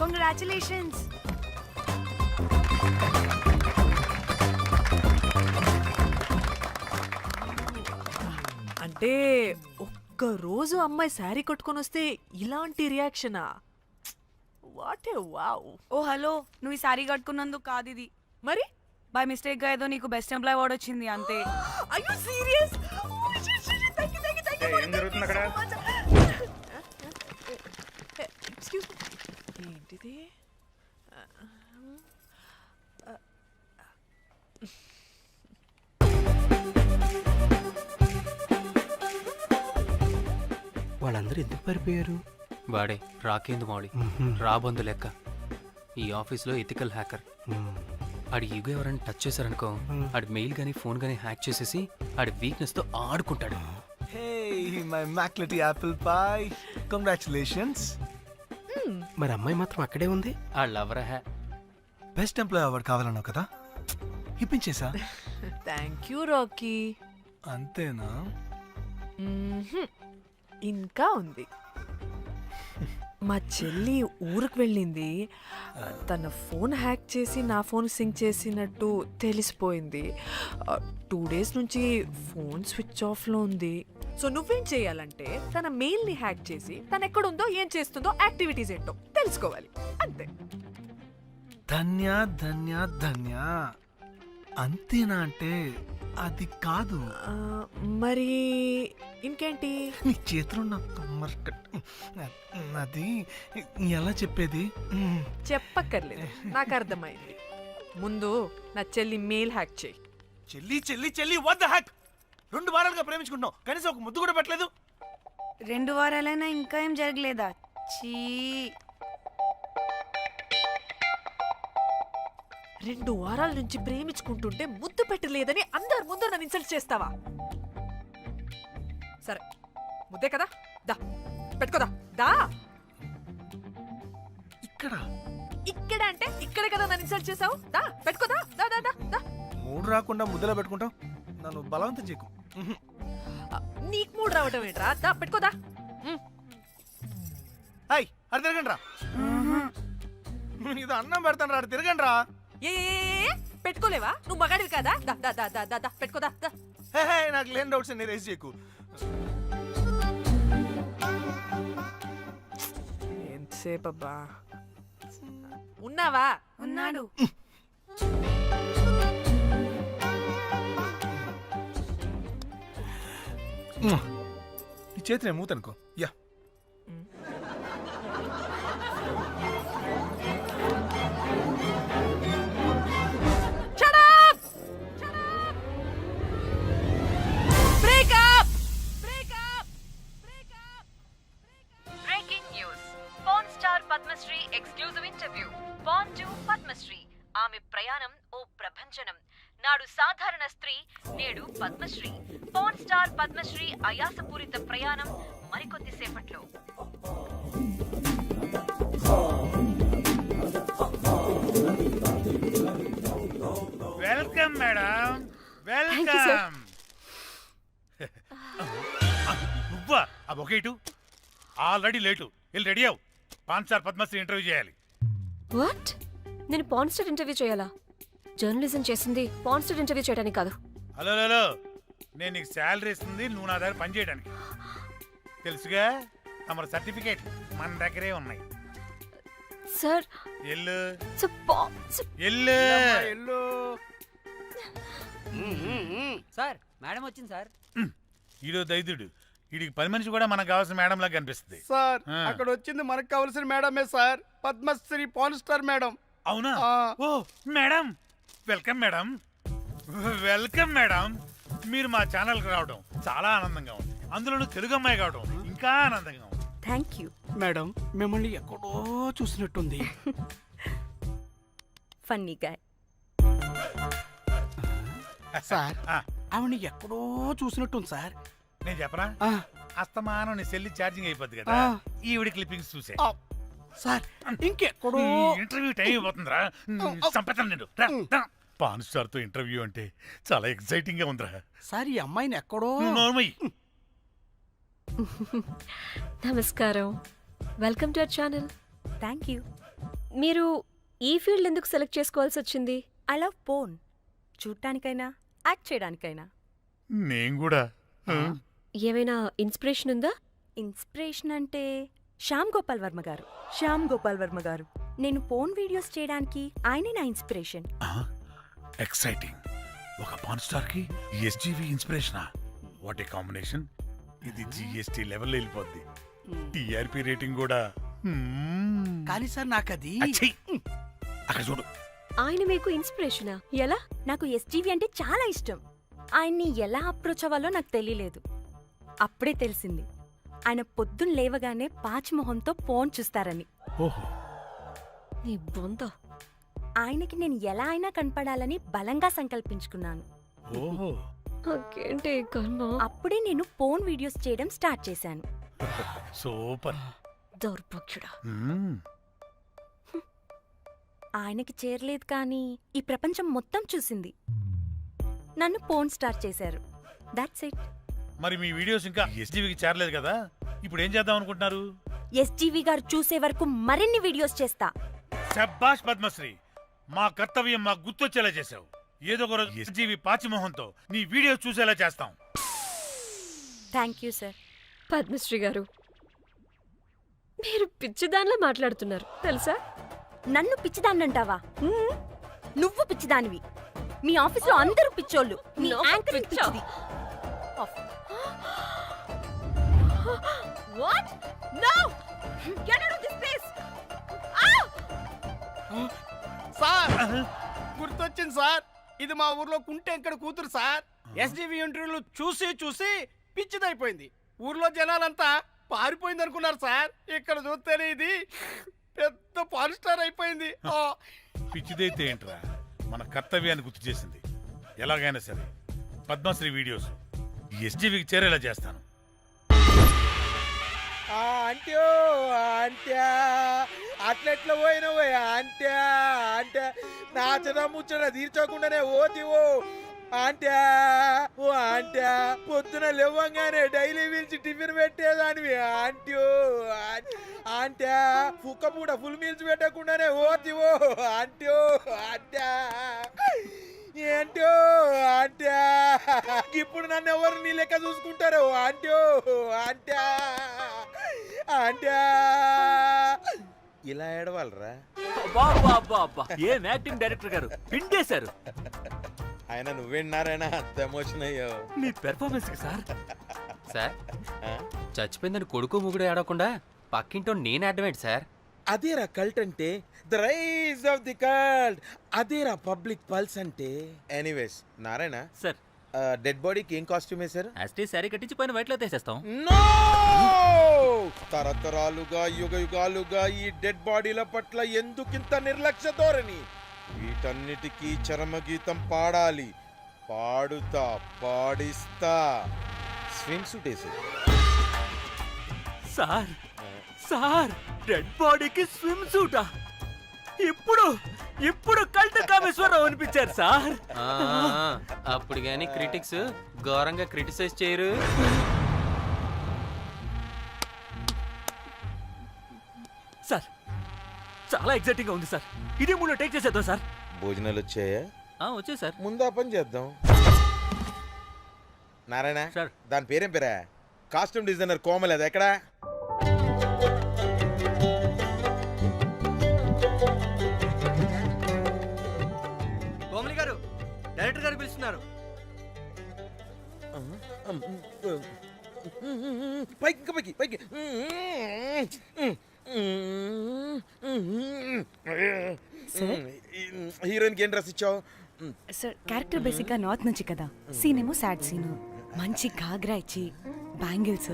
Congratulations. అంటే ఒక్క రోజు అమ్మాయి శారీ కట్టుకొని వస్తే ఇలాంటి రియాక్షనా? What a wow. Oh hello, నువ్వు ఈ సారీ కట్టుకున్నందుకు కాదు ఇది. మరి బై మిస్టేక్ గా ఏదో నీకు బెస్ట్ ఎంప్లాయ్ అవార్డ్ వచ్చింది అంతే. are you serious? Thank you. ఏం జరుగుతుంది అక్కడ? Excuse me. ఏంటిది? వాళ్ళందరూ ఎందుకు పారిపోయారు? వాడే రాకేందు మౌళి, రాబందు లెక్క. ఈ ఆఫీస్లో ఎథికల్ హ్యాకర్. ఆడి ఈగో ఎవరైనా టచ్ చేశారనుకో, ఆడి మెయిల్ గానీ ఫోన్ గానీ హ్యాక్ చేసేసి ఆడి వీక్నెస్ తో ఆడుకుంటాడు. Hey, my McLetty apple pie. Congratulations. మరి అమ్మాయి మాత్రం అక్కడే ఉంది. ఆ లవర్ హ్యా. బెస్ట్ ఎంప్లాయ్ అవార్డు కావాలన్నావు కదా, ఇప్పించేసా. Thank you Rocky. అంతేనా? ఇంకా ఉంది. మా చెల్లి ఊరికి వెళ్ళింది. తన ఫోన్ హ్యాక్ చేసి నా ఫోన్ సింక్ చేసినట్టు తెలిసిపోయింది. 2 days నుంచి ఫోన్ స్విచ్ ఆఫ్లో ఉంది. సో నువ్వేం చేయాలంటే తన మెయిల్ని హ్యాక్ చేసి తను ఎక్కడుందో ఏం చేస్తుందో యాక్టివిటీస్ ఏంటో తెలుసుకోవాలి, అంతే. ధన్య ధన్య ధన్య. అంతేనా అంటే అది కాదు. మరి ఇంకేంటి? నీ చేతిలో నా కమ్మర్ అది ఎలా చెప్పేది? చెప్పక్కర్లేదు, నాకు అర్థమైంది. ముందు నా చెల్లి మెయిల్ హ్యాక్ చేయి. చెల్లి చెల్లి చెల్లి వాట్ ద హ్యాక్? 2 వారాలుగా ప్రేమించుకుంటున్నాం, కనీసం ఒక ముద్దు కూడా పెట్టలేదు. 2 వారాలైనా ఇంకా ఏం జరగలేదా? చీ. 2 వారాల నుంచి ప్రేమించుకుంటుంటే ముద్దు పెట్టలేదని అందరు ముందు నన్ను ఇన్సల్ట్ చేస్తావా? సరే, ముద్దే కదా, దా పెట్టుకోదా. దా. ఇక్కడ ఇక్కడ అంటే ఇక్కడే కదా నన్ను ఇన్సల్ట్ చేసావు. దా పెట్టుకోదా. దా దా దా దా. మూడు రాకుండా ముద్దలో పెట్టుకుంటాం, నన్ను బలవంతం చేయకు. నీకు మూడు రావటం ఏంట్రా? దా పెట్టుకోదా. హాయ్, అది తిరగండి రా. ఇది అన్నం పెడతాను రా, తిరగండి రా. ఏ పెట్టుకోలేవా? నువ్వు మగాడివి కదా. దా దా దా దా దా దా పెట్టుకోదా. దా. హే నాకు లేని డౌట్స్ అన్ని రేస్ చేయకు. ఎంతసేపు అబ్బా? ఉన్నావా? ఉన్నాడు. ఈ చేతిని మూతనుకో. Yeah, Padmasri exclusive interview. Born to Padmasri. ఆమె ప్రయాణం ఓ ప్రభంజనం. నాడు సాధారణ స్త్రీ, నేడు పద్మశ్రీ. పాన్ స్టార్ పద్మశ్రీ అయాసపూరిత ప్రయాణం మరికొద్ది సేపట్లో. Welcome madam, welcome. నువ్వా? ఆ బొకేటు ఆల్రెడీ లేటు. వెళ్ళి రెడీ అవు, పాన్ స్టార్ పద్మశ్రీ ఇంటర్వ్యూ చేయాలి. వాట్? నేను పాన్ స్టార్ ఇంటర్వ్యూ చేయాలా? జర్నలిజం చేసింది పాన్ స్టార్ ఇంటర్వ్యూ చేయడానికి కాదు. హలో హలో, నేను నీకు శాలరీ ఇస్తుంది నువ్వు నా దగ్గర పని చేయడానికి. తెలుసుగా, తమ సర్టిఫికేట్ మన దగ్గరే ఉన్నాయి. సార్ ఎల్లు ఎల్లు. సార్ మేడం వచ్చింది సార్. ఈడో దైదుడు, వీడికి 10 మనిషి కూడా మనకు కావాల్సిన మేడం లాగా కనిపిస్తుంది. సార్ అక్కడ వచ్చింది మనకు కావాల్సిన మేడమే sir, Padmasri pan star madam. అవునా? Oh madam, welcome madam, welcome madam. మీరు మా ఛానల్కి రావడం చాలా ఆనందంగా ఉంది. అందులోనూ తెలుగు అమ్మాయి కావడం ఇంకా ఆనందంగా ఉంది. థ్యాంక్ యూ మేడం, మిమ్మల్ని ఎక్కడో చూసినట్టుంది. Funny guy. సార్, ఆవిడ ఎక్కడో చూసినట్టుంది సార్. నేను చెప్పరా, అస్తమానం నీ సెల్లి ఛార్జింగ్ అయిపోద్ది కదా, ఈవిడ క్లిప్పింగ్స్ చూసే. సార్ ఇంకెక్కడో ఇంటర్వ్యూ టైం అయిపోతుందిరా, చంపేతాను నేను. పాన్ స్టార్ తో ఇంటర్వ్యూ అంటే చాలా ఎక్సైటింగ్ గా ఉందిరా. సార్, ఈ అమ్మాయిని ఎక్కడో. నోర్మయ్యి. నమస్కారం, welcome to our channel. Thank you. మీరు ఈ ఫీల్డ్ ఎందుకు సెలెక్ట్ చేసుకోవాల్సి వచ్చింది? I love porn. చూడటానికైనా యాక్ట్ చేయడానికైనా. నేను కూడా ఏమైనా ఇన్స్పిరేషన్ ఉందా? ఇన్స్పిరేషన్ అంటే శ్యామ్ గోపాల్ వర్మ గారు. నేను పోన్ వీడియోస్ చేయడానికి ఆయనే నా ఇన్స్పిరేషన్. ఎక్సైటింగ్. ఒక పాన్ స్టార్ కి ఎస్జీవి ఇన్స్పిరేషనా? What a combination. ఇది జిఎస్టీ లెవెల్ వెళ్ళిపోద్ది. టిఆర్పి రేటింగ్ కూడా. కానీ సార్ నాకది అచ్చీ! అక్కడ చూడు. ఆయన మీకు ఇన్స్పిరేషనా? ఎలా? నాకు ఎస్జీవి అంటే చాలా ఇష్టం. ఆయన్ని ఎలా అప్రోచ్ అవ్వాలో నాకు తెలియలేదు. అప్పుడే తెలిసింది ఆయన పొద్దున్న లేవగానే పాచిమొహంతో ఫోన్ చూస్తారని. ఓహో. నీ బొంద. ఆయనకి నేను ఎలా అయినా కనపడాలని బలంగా సంకల్పించుకున్నాను. ఓహో. నాకేంటి ఈ కర్మ? అప్పుడే నేను ఫోన్ వీడియోస్ చేయడం స్టార్ట్ చేశాను. సూపర్. దౌర్భాగ్యుడా. ఆయనకి చేరలేదు కానీ ఈ ప్రపంచం మొత్తం చూసింది. నన్ను ఫోన్ స్టార్ట్ చేశారు. That's it. మరి మీ వీడియోస్ ఇంకా ఎస్జీవికి చేరలేదు కదా, ఇప్పుడు ఏం చేద్దాం అనుకుంటున్నారు? ఎస్జీవి గారు చూసే వరకు మరిన్ని వీడియోస్ చేస్తా. శబ్బాష్ పద్మశ్రీ, మా కర్తవ్యం మాకు గుర్తొచ్చేలా చేసావు. ఏదో ఒక రోజు ఎస్జీవి పాచిమోహంతో నీ వీడియో చూసేలా చేస్తాం. Thank you sir. పద్మశ్రీ గారు, మీరు పిచ్చిదానిలా మాట్లాడుతున్నారు తెలుసా? నన్ను పిచ్చిదాన్నంటావా? నువ్వు పిచ్చిదానివి. మీ ఆఫీసులో అందరూ పిచ్చోళ్ళు. నీ నాకు యాంకరింగ్ పిచ్చా? పిచ్చిది. What? No! Get out of this place! Sir గుర్తొచ్చింది సార్. ఇది మా ఊర్లో కుంటెంకడ కూతురు సార్. ఎస్జీవి ఇంటర్వ్యూలు చూసి చూసి పిచ్చిదైపోయింది. ఊర్లో జనాలంతా పారిపోయింది అనుకున్నారు సార్. ఇక్కడ చూస్తేనే ఇది పెద్ద పాన్ స్టార్ అయిపోయింది. పిచ్చిదైతే ఏంట్రా, మన కర్తవ్యాన్ని గుర్తు చేసింది. ఎలాగైనా సరే పద్మశ్రీ వీడియోస్ ఎస్జీవికి చేరేలా చేస్తాను. అంట్యో అంట్యా అట్లెట్లా పోయినవో అంట్యా అంటే నాచన ముచ్చట తీర్చకుండానే ఓతివో అంట్యా. ఓ అంట్యా పొద్దున లేవంగానే డైలీ పిలిచి టిఫిన్ పెట్టేదానివి అంట్యో అంట్యా. కుక్క పూట ఫుల్ మీల్స్ పెట్టకుండానే ఓతివో అంట్యో అంట్యా. ఏంటో అంట్యా ఇప్పుడు నన్ను ఎవరు నీ లెక్క చూసుకుంటారు అంట్యో అంట్యా అంట్యా. ఇలా ఏడవాలరా? ఏం యాక్టింగ్ డైరెక్టర్ గారు పిండేశారు. ఆయన నువ్వేనారాయణ అంత ఎమోషన్ అయ్యావు. మీ పెర్ఫార్మెన్స్ కి సార్. సార్, చచ్చిపోయిందని కొడుకు ముగుడు ఆడకుండా పక్కింటో నేను అడ్డమేంటి సార్? అదేరా కల్ట్ అంటే, the rise of the cult. అదేరా పబ్లిక్ పల్స్ అంటే. ఎనీవేస్ నారాయణ సార్, డెడ్ బాడీకి ఏం కాస్ట్యూమ్ వేశారు? యాస్టీ శారీ కట్టించి పైన వైట్లో తీసేస్తాం. నో! తరతరాలుగా యుగ యుగాలుగా ఈ డెడ్ బాడీల పట్ల ఎందుకింత నిర్లక్ష్య ధోరణి? వీటన్నిటికీ చరమగీతం పాడాలి. పాడుతా, పాడిస్తా. స్విమ్ సూట్ వేసి సార్ సార్, డెడ్ బాడీకి స్విమ్ సూటా? ఇప్పుడు ఇప్పుడు కల్ట్ కామేశ్వరరావు అనిపించారు సార్. అప్పుడు గాని క్రిటిక్స్ ఘోరంగా క్రిటిసైజ్ చేయరు. సార్, చాలా ఎగ్జైటింగ్ గా ఉంది సార్. ఇదే మూడు టేక్ చేసేద్దాం సార్. భోజనాలు వచ్చాయా? వచ్చే సార్. ముందు ఆ పని చేద్దాం. నారాయణ సార్. దాని పేరేం పేరా? Costume designer Komal. అది ఎక్కడా? కోమలి గారు, డైరెక్టర్ గారు పిలుస్తున్నారు. పైకి ఇంకా పైకి పైకి. హీరోయిన్కి ఏం డ్రెస్ ఇచ్చావు? సార్ క్యారెక్టర్ బేసిక్గా నార్త్ నుంచి కదా, సీన్ ఏమో సాడ్ సీన్. మంచి ఘాగ్రా ఇచ్చి బ్యాంగిల్స్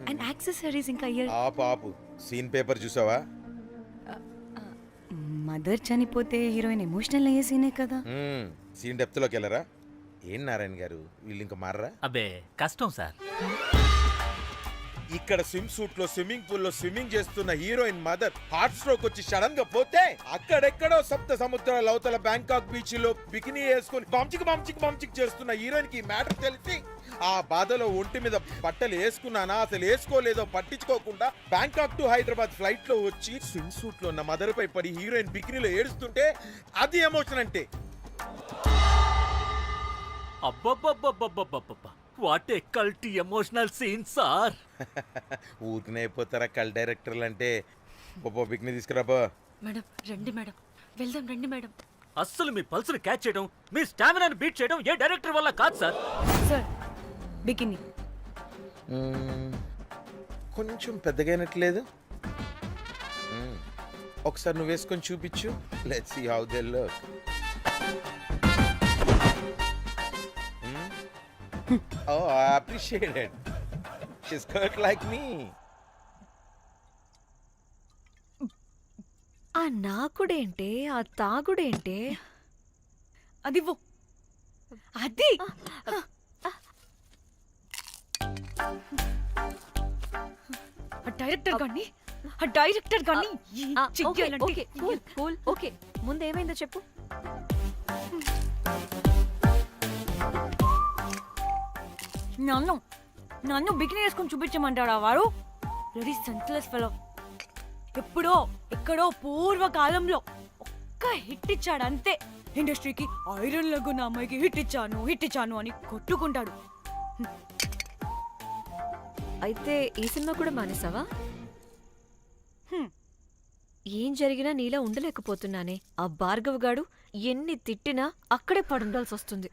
అండ్ యాక్సెసరీస్ ఇంకా ఇయర్. ఆపు సీన్ పేపర్ చూసావా? మదర్ చనిపోతే హీరోయిన్ ఎమోషనల్ అయ్యే సీనే కదా. సీన్ డెప్త్లోకి వెళ్ళరా? ఏం నారాయణ గారు వీళ్ళు ఇంకా మారరా? అబ్బే కష్టం సార్. ఇక్కడ స్విమ్ సూట్ లో స్విమ్మింగ్ పూల్ లో స్విమ్మింగ్ చేస్తున్న హీరోయిన్ మదర్ హార్ట్ స్ట్రోక్ వచ్చి సడన్ గా పోతే అక్కడెక్కడో సప్త సముద్రాల అవతల బ్యాంకాక్ బీచ్ లో బికినీ వేసుకొని బంచిక్ చేస్తున్న హీరోయిన్ కి మ్యాటర్ తెలిసి ఆ బాధలో ఒంటి మీద బట్టలు వేసుకున్నానా అసలు వేసుకోలేదో పట్టించుకోకుండా బ్యాంకాక్ టు హైదరాబాద్ ఫ్లైట్ లో వచ్చి స్విమ్ సూట్ లో ఉన్న మదర్ పై పడి హీరోయిన్ బికినీలో ఏడుస్తుంటే అది ఎమోషన్ అంటే. అబ్బబ్బబ్బబ్బబ్బబ్బబ్బ వాట్ ఏ కల్టీ ఎమోషనల్ సీన్ సార్. ఊరికనే అయిపోతారా కల్ డైరెక్టర్లు అంటే. బికినీ తీసుకురాబో. మేడం రండి మేడం, వెళ్దాం రండి మేడం. అస్సలు మీ పల్స్ని క్యాచ్ చేయడం, మీ స్టామినాని బీట్ చేయడం ఏ డైరెక్టర్ వల్ల కాదు సార్. సార్ బికినీ కొంచెం పెద్దగైనట్లేదు. ఒకసారి నువ్వు వేసుకొని చూపించు. Let's see how they look. Oh, I appreciate it. She's cut like me. ఆ నాకుడేంటే, ఆ తాగుడేంటే? అది అది డైరెక్టర్ గాని ఓకే కూల్ ఓకే, ముందు ఏమైందో చెప్పు. నన్ను బికినీ వేసుకొని చూపించమంటాడా వాడు? Ready senseless fellow. ఎప్పుడో ఎక్కడో పూర్వకాలంలో ఒక్క హిట్ ఇచ్చాడు అంతే. ఇండస్ట్రీకి ఐరన్ లగున్న అమ్మాయికి హిట్ ఇచ్చాను అని కొట్టుకుంటాడు. అయితే ఈ సినిమా కూడా మానేసావా? ఏం జరిగినా నీలా ఉండలేకపోతున్నానే. ఆ భార్గవ్ గాడు ఎన్ని తిట్టినా అక్కడే పడుండాల్సి వస్తుంది.